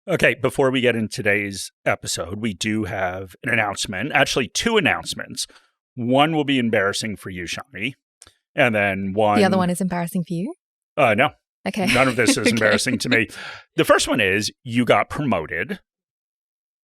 Okay, before we get into today's episode, we do have an announcement, actually two announcements. One will be embarrassing for you, Shani, and then one... The other one is embarrassing for you? No. Okay. None of this is Okay. embarrassing to me. The first one is you got promoted,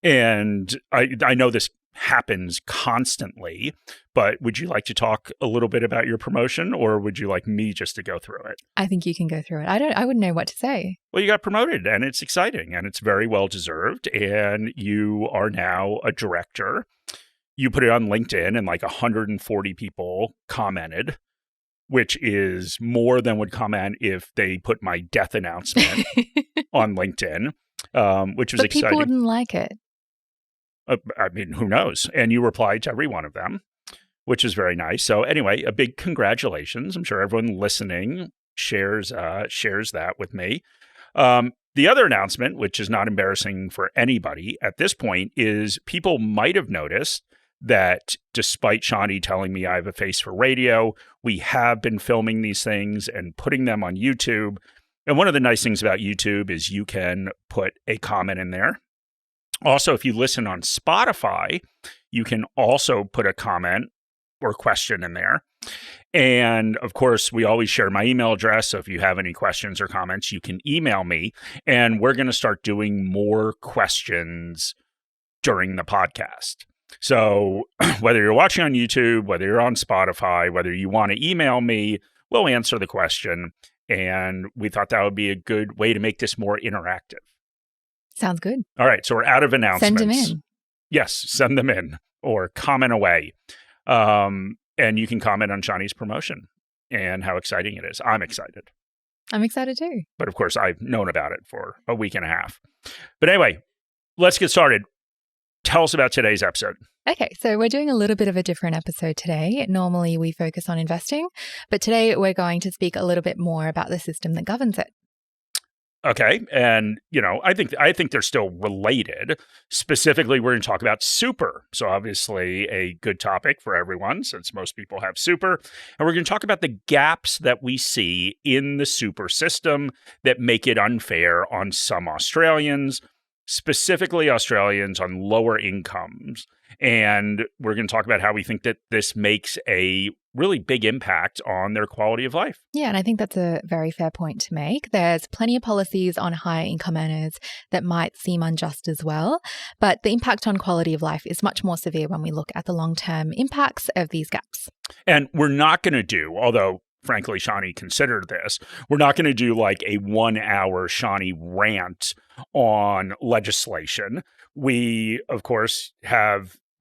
and I know this happens constantly, but would you like to talk a little bit about your promotion, or would you like me just to go through it? I think you can go through it. I wouldn't know what to say. Well, you got promoted, and it's exciting, and it's very well deserved, and you are now a director. You put it on LinkedIn, and like 140 people commented, which is more than would comment if they put my death announcement on LinkedIn, which was But exciting. people wouldn't like it. I mean, who knows? And you replied to every one of them, which is very nice. So anyway, a big congratulations. I'm sure everyone listening shares that with me. The other announcement, which is not embarrassing for anybody at this point, is people might have noticed that despite Shani telling me I have a face for radio, we have been filming these things and putting them on YouTube. And one of the nice things about YouTube is you can put a comment in there. Also, if you listen on Spotify, you can also put a comment or question in there. And of course, we always share my email address. So if you have any questions or comments, you can email me. And we're going to start doing more questions during the podcast. So whether you're watching on YouTube, whether you're on Spotify, whether you want to email me, we'll answer the question. And we thought that would be a good way to make this more interactive. Sounds good. All right, so we're out of announcements. Send them in. Yes, send them in or comment away. And you can comment on Shani's promotion and how exciting it is. I'm excited. I'm excited too. But of course, I've known about it for a week and a half. But anyway, let's get started. Tell us about today's episode. Okay, so we're doing a little bit of a different episode today. Normally we focus on investing, but today we're going to speak a little bit more about the system that governs it. Okay. And, I think they're still related. Specifically, we're going to talk about super. So obviously a good topic for everyone since most people have super. And we're going to talk about the gaps that we see in the super system that make it unfair on some Australians, specifically Australians on lower incomes. And we're going to talk about how we think that this makes a really big impact on their quality of life. Yeah, and I think that's a very fair point to make. There's plenty of policies on higher income earners that might seem unjust as well, but the impact on quality of life is much more severe when we look at the long-term impacts of these gaps. And we're not going to do, although frankly, Shani considered this, we're not going to do like a 1 hour Shani rant on legislation. We, of course,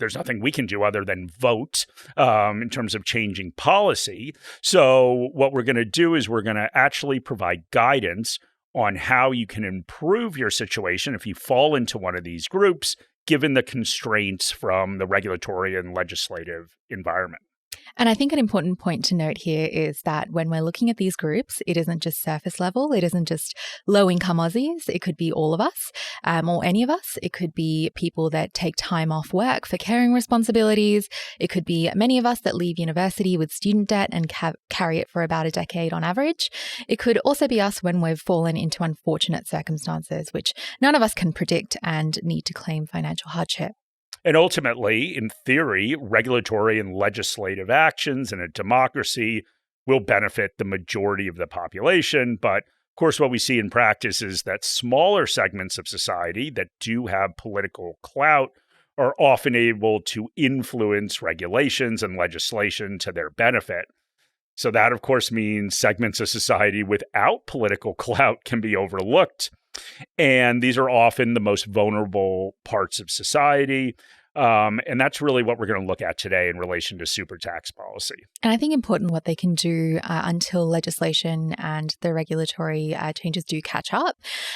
there's nothing we can do other than vote in terms of changing policy. So what we're going to do is we're going to actually provide guidance on how you can improve your situation if you fall into one of these groups, given the constraints from the regulatory and legislative environment. And I think an important point to note here is that when we're looking at these groups, it isn't just surface level. It isn't just low-income Aussies. It could be all of us or any of us. It could be people that take time off work for caring responsibilities. It could be many of us that leave university with student debt and carry it for about a decade on average. It could also be us when we've fallen into unfortunate circumstances, which none of us can predict and need to claim financial hardship. And ultimately, in theory, regulatory and legislative actions in a democracy will benefit the majority of the population. But of course, what we see in practice is that smaller segments of society that do have political clout are often able to influence regulations and legislation to their benefit. So that, of course, means segments of society without political clout can be overlooked. And these are often the most vulnerable parts of society. And that's really what we're going to look at today in relation to super tax policy. And I think important what they can do until legislation and the regulatory changes do catch up.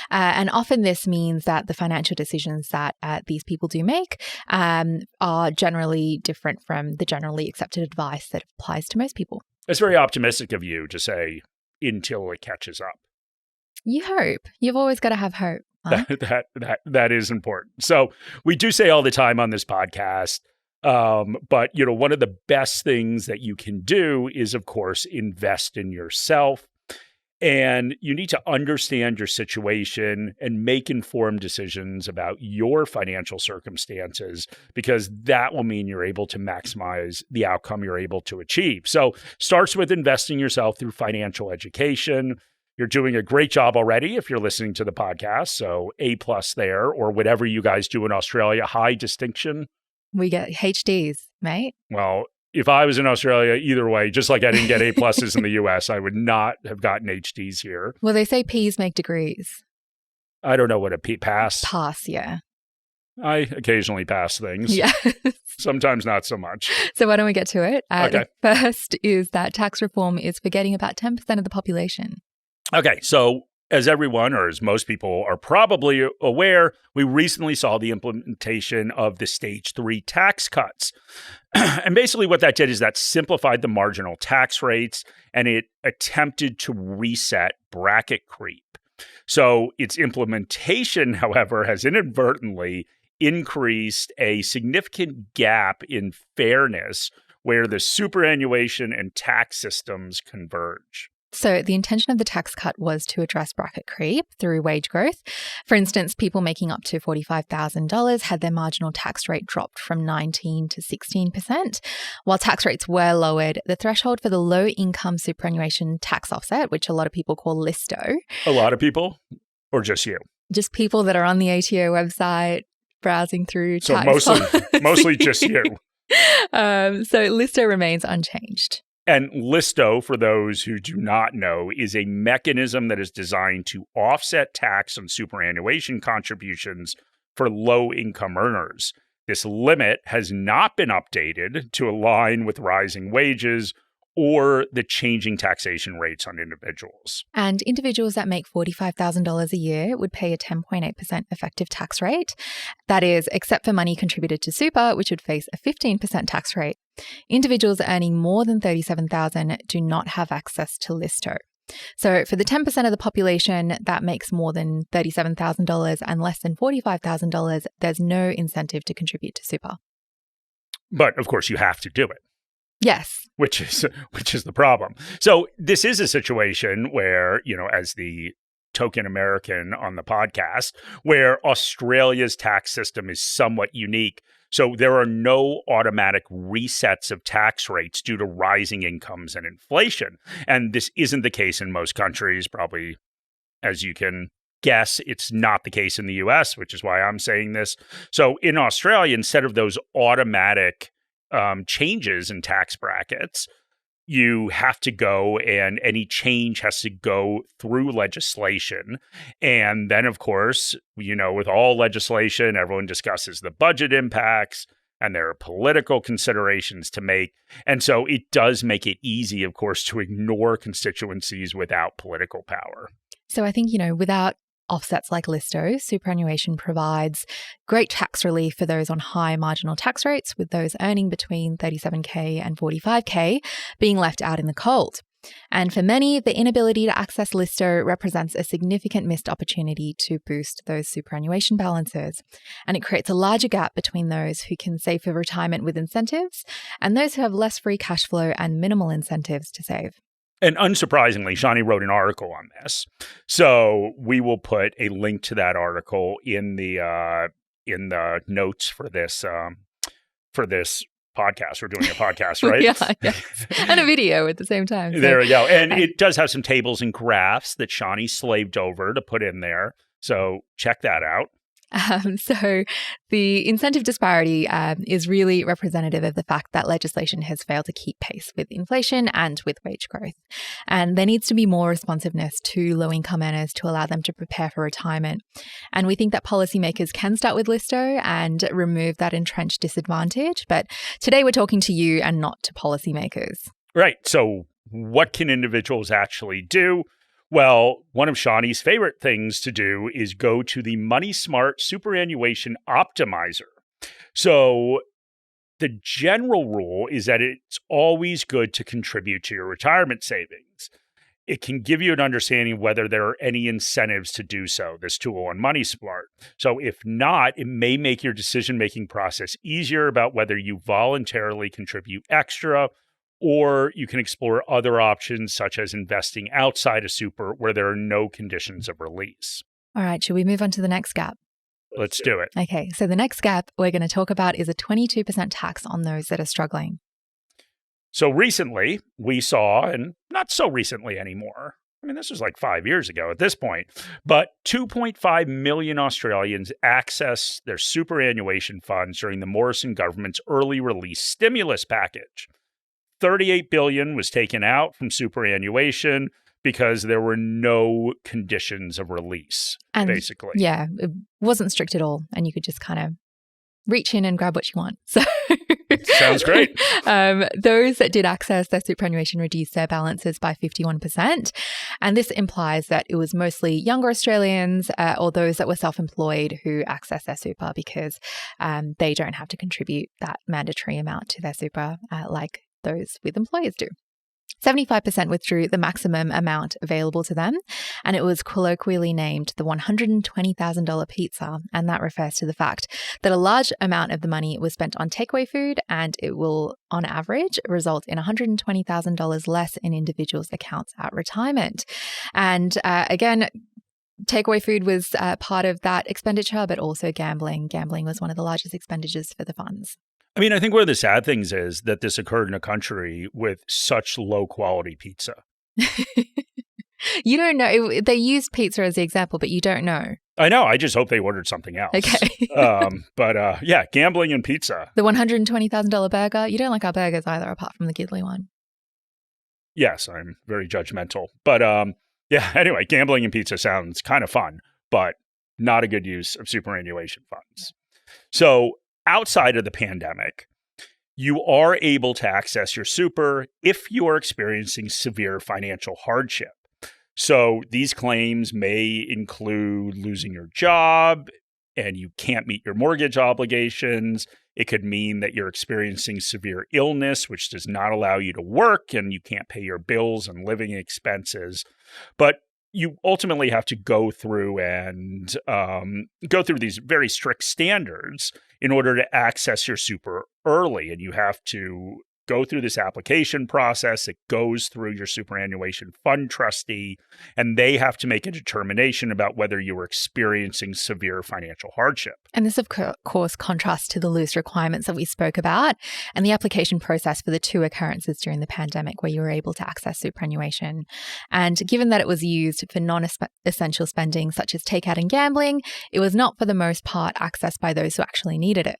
And often this means that the financial decisions that these people do make are generally different from the generally accepted advice that applies to most people. It's very optimistic of you to say until it catches up. You hope. You've always got to have hope. Huh? That is important. So we do say all the time on this podcast, but one of the best things that you can do is, of course, invest in yourself. And you need to understand your situation and make informed decisions about your financial circumstances, because that will mean you're able to maximize the outcome you're able to achieve. So starts with investing yourself through financial education. You're doing a great job already if you're listening to the podcast. So A+ there, or whatever you guys do in Australia, high distinction. We get HDs, mate. Well, if I was in Australia, either way, just like I didn't get A+ in the US, I would not have gotten HDs here. Well, they say P's make degrees. I don't know what a pass. Pass, yeah. I occasionally pass things. Yeah. Sometimes not so much. So why don't we get to it? Okay. The first is that tax reform is forgetting about 10% of the population. Okay, so as everyone, or as most people are probably aware, we recently saw the implementation of the Stage 3 tax cuts. And basically what that did is that simplified the marginal tax rates, and it attempted to reset bracket creep. So its implementation, however, has inadvertently increased a significant gap in fairness where the superannuation and tax systems converge. So the intention of the tax cut was to address bracket creep through wage growth. For instance, people making up to $45,000 had their marginal tax rate dropped from 19 to 16%. While tax rates were lowered, the threshold for the low-income superannuation tax offset, which a lot of people call listo. A lot of people? Or just you? Just people that are on the ATO website browsing through so tax mostly just you. So listo remains unchanged. And listo, for those who do not know, is a mechanism that is designed to offset tax on superannuation contributions for low-income earners. This limit has not been updated to align with rising wages or the changing taxation rates on individuals. And individuals that make $45,000 a year would pay a 10.8% effective tax rate. That is, except for money contributed to super, which would face a 15% tax rate. Individuals earning more than $37,000 do not have access to listo. So for the 10% of the population that makes more than $37,000 and less than $45,000, there's no incentive to contribute to super. But of course, you have to do it. Yes. Which is the problem. So this is a situation where, as the token American on the podcast, where Australia's tax system is somewhat unique. So there are no automatic resets of tax rates due to rising incomes and inflation. And this isn't the case in most countries. Probably, as you can guess, it's not the case in the US, which is why I'm saying this. So in Australia, instead of those automatic changes in tax brackets, you have to go, and any change has to go through legislation. And then, of course, with all legislation, everyone discusses the budget impacts, and there are political considerations to make. And so it does make it easy, of course, to ignore constituencies without political power. So I think, without offsets like listo, superannuation provides great tax relief for those on high marginal tax rates, with those earning between $37K and $45K being left out in the cold. And for many, the inability to access listo represents a significant missed opportunity to boost those superannuation balances. And it creates a larger gap between those who can save for retirement with incentives and those who have less free cash flow and minimal incentives to save. And unsurprisingly, Shani wrote an article on this. So we will put a link to that article in the notes for this podcast. We're doing a podcast, right? Yeah. And a video at the same time. So. There we go. And it does have some tables and graphs that Shani slaved over to put in there. So check that out. So the incentive disparity is really representative of the fact that legislation has failed to keep pace with inflation and with wage growth. And there needs to be more responsiveness to low-income earners to allow them to prepare for retirement. And we think that policymakers can start with listo and remove that entrenched disadvantage. But today we're talking to you and not to policymakers. Right. So what can individuals actually do? Well, one of Shani's favorite things to do is go to the Money Smart Superannuation Optimizer. So the general rule is that it's always good to contribute to your retirement savings. It can give you an understanding of whether there are any incentives to do so, this tool on Money Smart. So if not, it may make your decision-making process easier about whether you voluntarily contribute extra or you can explore other options such as investing outside of super where there are no conditions of release. All right, should we move on to the next gap? Let's do it. Okay, so the next gap we're going to talk about is a 22% tax on those that are struggling. So recently we saw, and not so recently anymore, I mean, this was like 5 years ago at this point, but 2.5 million Australians accessed their superannuation funds during the Morrison government's early release stimulus package. 38 billion was taken out from superannuation because there were no conditions of release, basically. Yeah, it wasn't strict at all. And you could just kind of reach in and grab what you want. So sounds great. Those that did access their superannuation reduced their balances by 51%. And this implies that it was mostly younger Australians or those that were self-employed who access their super because they don't have to contribute that mandatory amount to their super like those with employers do. 75% withdrew the maximum amount available to them, and it was colloquially named the $120,000 pizza, and that refers to the fact that a large amount of the money was spent on takeaway food, and it will, on average, result in $120,000 less in individuals' accounts at retirement. And again, takeaway food was part of that expenditure, but also gambling. Gambling was one of the largest expenditures for the funds. I mean, I think one of the sad things is that this occurred in a country with such low quality pizza. You don't know. They used pizza as the example, but you don't know. I know. I just hope they ordered something else. Okay. But yeah, gambling and pizza. The $120,000 burger. You don't like our burgers either, apart from the Gidley one. Yes, I'm very judgmental. But yeah, anyway, gambling and pizza sounds kind of fun, but not a good use of superannuation funds. So outside of the pandemic, you are able to access your super if you are experiencing severe financial hardship. So these claims may include losing your job and you can't meet your mortgage obligations. It could mean that you're experiencing severe illness, which does not allow you to work and you can't pay your bills and living expenses. But you ultimately have to go through and go through these very strict standards in order to access your super early. And you have to go through this application process. It goes through your superannuation fund trustee, and they have to make a determination about whether you are experiencing severe financial hardship. And this, of course, contrasts to the loose requirements that we spoke about and the application process for the two occurrences during the pandemic where you were able to access superannuation. And given that it was used for non-essential spending such as takeout and gambling, it was not for the most part accessed by those who actually needed it.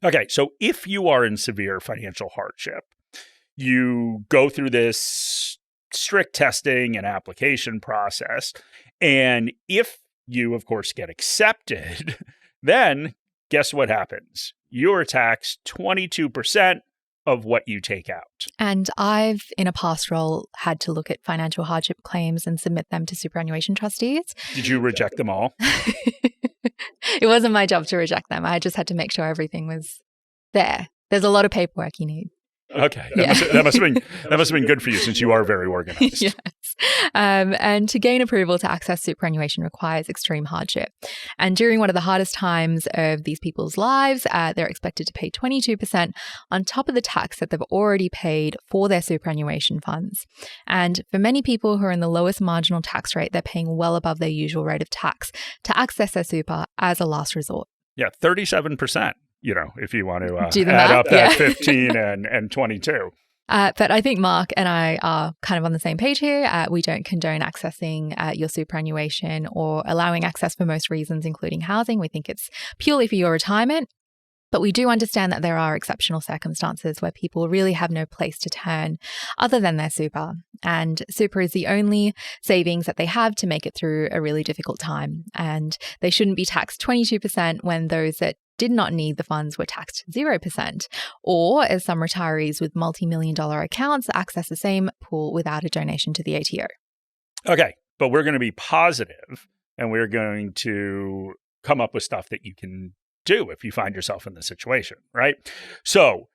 Okay, so if you are in severe financial hardship, you go through this strict testing and application process. And if you, of course, get accepted, then guess what happens? You're taxed 22% of what you take out. And I've, in a past role, had to look at financial hardship claims and submit them to superannuation trustees. Did you reject them all? It wasn't my job to reject them. I just had to make sure everything was there. There's a lot of paperwork you need. Okay. That must have been good for you since you are very organized. Yes. And to gain approval to access superannuation requires extreme hardship. And during one of the hardest times of these people's lives, they're expected to pay 22% on top of the tax that they've already paid for their superannuation funds. And for many people who are in the lowest marginal tax rate, they're paying well above their usual rate of tax to access their super as a last resort. Yeah, 37%. You know, if you want to add up that 15 and 22. But I think Mark and I are kind of on the same page here. We don't condone accessing your superannuation or allowing access for most reasons, including housing. We think it's purely for your retirement. But we do understand that there are exceptional circumstances where people really have no place to turn other than their super. And super is the only savings that they have to make it through a really difficult time. And they shouldn't be taxed 22% when those that did not need the funds were taxed 0%, or as some retirees with multi-million-dollar accounts access the same pool without a donation to the ATO. Okay, but we're going to be positive and we're going to come up with stuff that you can do if you find yourself in this situation, right? So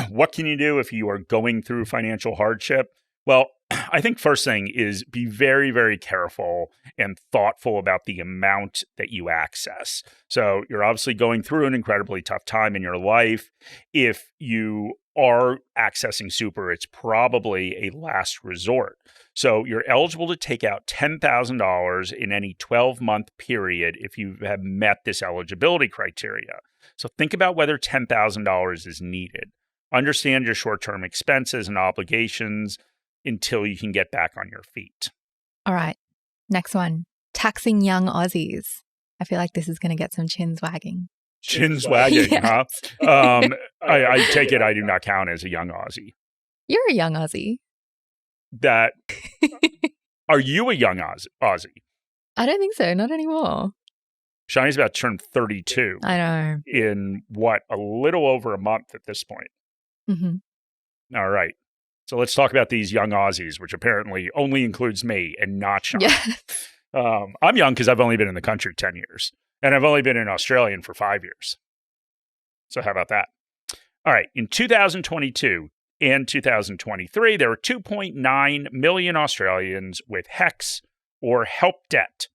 what can you do if you are going through financial hardship? Well, I think first thing is be very, very careful and thoughtful about the amount that you access. So you're obviously going through an incredibly tough time in your life. If you are accessing super, it's probably a last resort. So you're eligible to take out $10,000 in any 12-month period if you have met this eligibility criteria. So think about whether $10,000 is needed. Understand your short-term expenses and obligations until you can get back on your feet. All right. Next one. Taxing young Aussies. I feel like this is going to get some chins wagging. Chins wagging, Yes. huh? I take it I do not count as a young Aussie. You're a young Aussie. Are you a young Aussie? I don't think so. Not anymore. Shani's about to turn 32 I know. in a little over a month at this point. Mm-hmm. All right. So let's talk about these young Aussies, which apparently only includes me and not Shani. Yeah. I'm young because I've only been in the country 10 years. And I've only been an Australian for 5 years. So how about that? All right. In 2022 and 2023, there were 2.9 million Australians with HECS or help debt.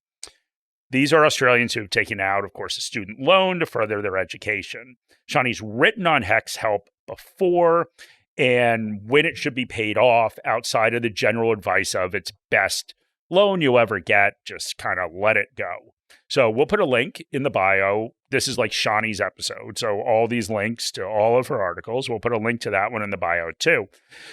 These are Australians who have taken out, of course, a student loan to further their education. Shani's written on HECS help before and when it should be paid off outside of the general advice of it's best loan you'll ever get, just kind of let it go. So we'll put a link in the bio. This is like Shani's episode. So all these links to all of her articles, we'll put a link to that one in the bio too.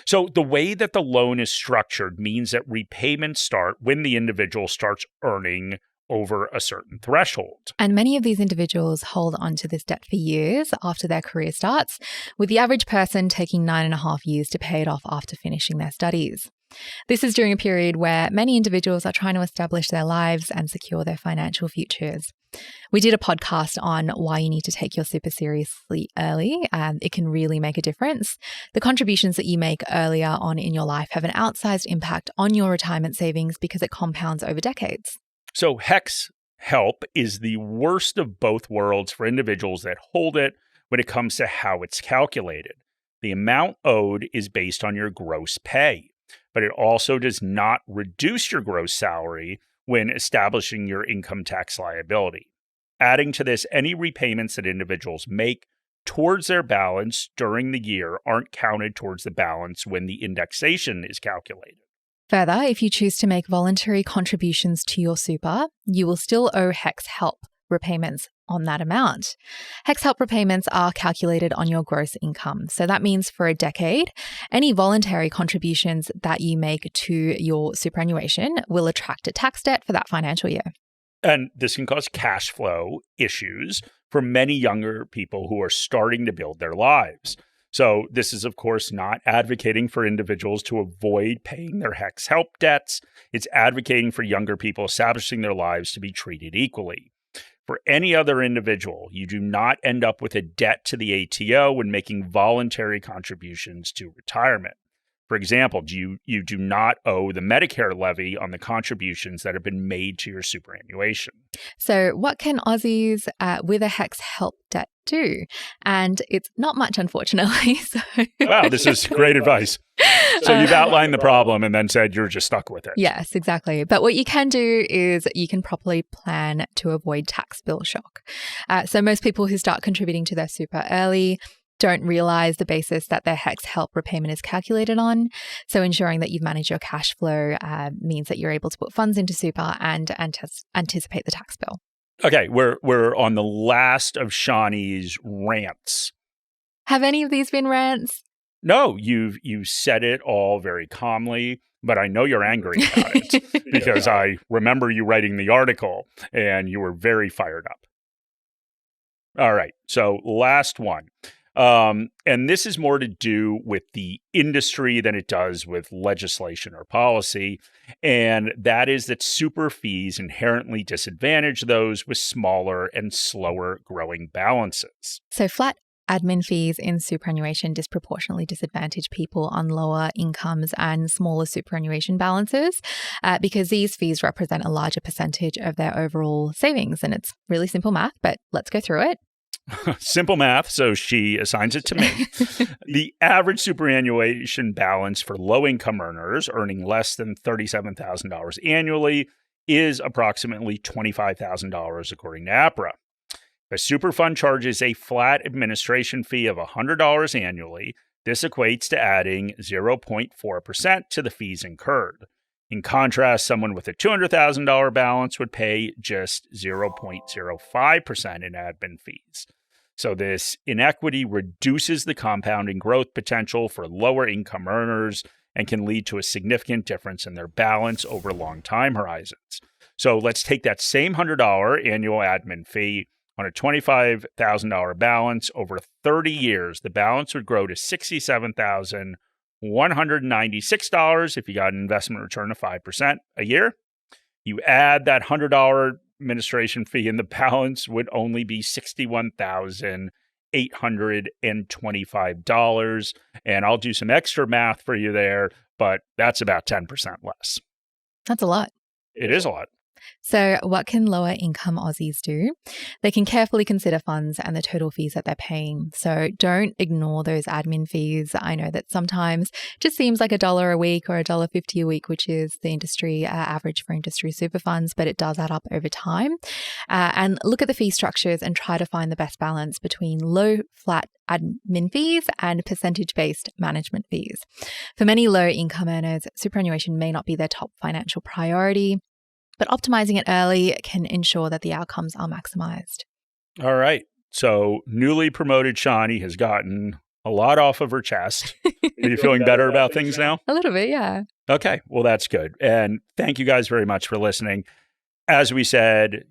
So the way that the loan is structured means that repayments start when the individual starts earning over a certain threshold. And many of these individuals hold on to this debt for years after their career starts, with the average person taking 9.5 years to pay it off after finishing their studies. This is during a period where many individuals are trying to establish their lives and secure their financial futures. We did a podcast on why you need to take your super seriously early. It can really make a difference. The contributions that you make earlier on in your life have an outsized impact on your retirement savings because it compounds over decades. So HECS help is the worst of both worlds for individuals that hold it when it comes to how it's calculated. The amount owed is based on your gross pay, but it also does not reduce your gross salary when establishing your income tax liability. Adding to this, any repayments that individuals make towards their balance during the year aren't counted towards the balance when the indexation is calculated. Further, if you choose to make voluntary contributions to your super, you will still owe HECS help repayments on that amount. HECS help repayments are calculated on your gross income. So that means for a decade, any voluntary contributions that you make to your superannuation will attract a tax debt for that financial year. And this can cause cash flow issues for many younger people who are starting to build their lives. So this is, of course, not advocating for individuals to avoid paying their HECS help debts. It's advocating for younger people establishing their lives to be treated equally. For any other individual, you do not end up with a debt to the ATO when making voluntary contributions to retirement. For example, you do not owe the Medicare levy on the contributions that have been made to your superannuation. So what can Aussies with a HECS help debt do? And it's not much, unfortunately. Wow, this is great advice. So you've outlined the problem and then said you're just stuck with it. Yes, exactly. But what you can do is you can properly plan to avoid tax bill shock. So most people who start contributing to their super early don't realize the basis that their HECS help repayment is calculated on. So ensuring that you've managed your cash flow means that you're able to put funds into super and anticipate the tax bill. Okay, we're on the last of Shani's rants. Have any of these been rants? No, you said it all very calmly, but I know you're angry about it because I remember you writing the article and you were very fired up. All right, so last one. And this is more to do with the industry than it does with legislation or policy. And that is that super fees inherently disadvantage those with smaller and slower growing balances. So flat admin fees in superannuation disproportionately disadvantage people on lower incomes and smaller superannuation balances because these fees represent a larger percentage of their overall savings. And it's really simple math, but let's go through it. Simple math, so she assigns it to me. The average superannuation balance for low-income earners earning less than $37,000 annually is approximately $25,000 according to APRA. If a super fund charges a flat administration fee of $100 annually, this equates to adding 0.4% to the fees incurred. In contrast, someone with a $200,000 balance would pay just 0.05% in admin fees. So this inequity reduces the compounding growth potential for lower income earners and can lead to a significant difference in their balance over long time horizons. So let's take that same $100 annual admin fee on a $25,000 balance over 30 years. The balance would grow to $67,196 if you got an investment return of 5% a year. You add that $100 administration fee, and the balance would only be $61,825. And I'll do some extra math for you there, but that's about 10% less. That's a lot. It is a lot. So what can lower income Aussies do? They can carefully consider funds and the total fees that they're paying. So don't ignore those admin fees. I know that sometimes it just seems like $1 a week or $1.50 a week, which is the industry average for industry super funds, but it does add up over time. And look at the fee structures and try to find the best balance between low flat admin fees and percentage-based management fees. For many low income earners, superannuation may not be their top financial priority, but optimizing it early can ensure that the outcomes are maximized. All right. So newly promoted Shani has gotten a lot off of her chest. Are you feeling better about things now? A little bit, yeah. Okay. Well, that's good. And thank you guys very much for listening. As we said,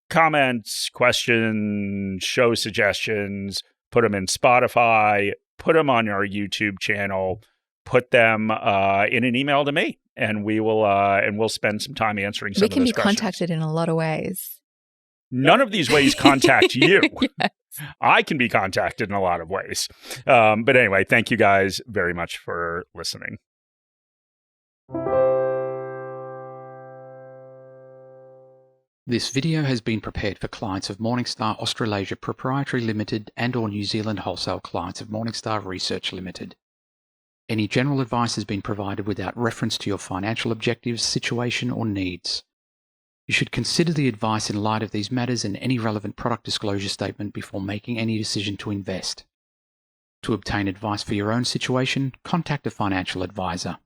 comments, questions, show suggestions, put them in Spotify, put them on our YouTube channel, put them in an email to me. And we'll spend some time answering some of those questions. We can be contacted in a lot of ways. None of these ways contact you. Yes. I can be contacted in a lot of ways. But anyway, thank you guys very much for listening. This video has been prepared for clients of Morningstar Australasia Pty Ltd and or New Zealand wholesale clients of Morningstar Research Ltd. Any general advice has been provided without reference to your financial objectives, situation, or needs. You should consider the advice in light of these matters and any relevant product disclosure statement before making any decision to invest. To obtain advice for your own situation, contact a financial advisor.